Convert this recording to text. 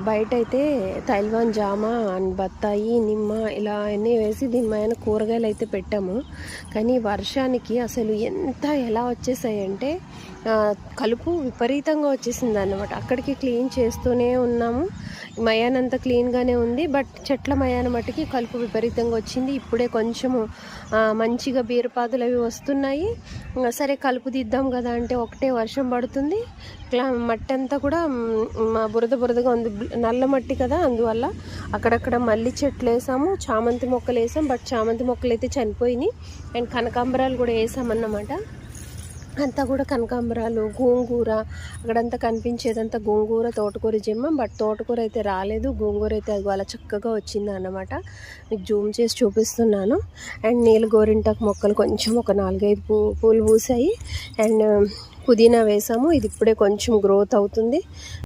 బయటైతే తైల్వాన్ జామ అండ్ బత్తాయి నిమ్మ ఇలా అన్నీ వేసి దీనిమైన కూరగాయలు అయితే పెట్టాము. కానీ వర్షానికి అసలు ఎలా వచ్చేసాయంటే కలుపు విపరీతంగా వచ్చేసింది అన్నమాట. అక్కడికి క్లీన్ చేస్తూనే ఉన్నాము, మయానంతా క్లీన్గానే ఉంది, బట్ చెట్ల మయాన మట్టుకి కలుపు విపరీతంగా వచ్చింది. ఇప్పుడే కొంచెము మంచిగా బీరపాదులు అవి వస్తున్నాయి. సరే కలుపు తీద్దాం కదా అంటే ఒకటే వర్షం పడుతుంది, మట్టి అంతా కూడా బురదగా ఉంది, నల్ల మట్టి కదా, అందువల్ల అక్కడక్కడ మల్లి చెట్లు వేసాము, చామంతి మొక్కలు వేసాం, బట్ చామంతి మొక్కలు అయితే చనిపోయినాయి. అండ్ కనకాంబరాలు కూడా వేసామన్నమాట. అంతా కూడా కనకాంబరాలు, గోంగూర, అక్కడంతా కనిపించేదంతా గోంగూర, తోటకూర జిమ్మ, బట్ తోటకూర అయితే రాలేదు, గోంగూర అయితే అది అలా చక్కగా వచ్చింది అన్నమాట. మీకు జూమ్ చేసి చూపిస్తున్నాను. అండ్ నీల గోరింటాకు మొక్కలు కొంచెం ఒక 4-5 పూలు పూసాయి. అండ్ పుదీనా వేసాము, ఇది ఇప్పుడే కొంచెం గ్రోత్ అవుతుంది.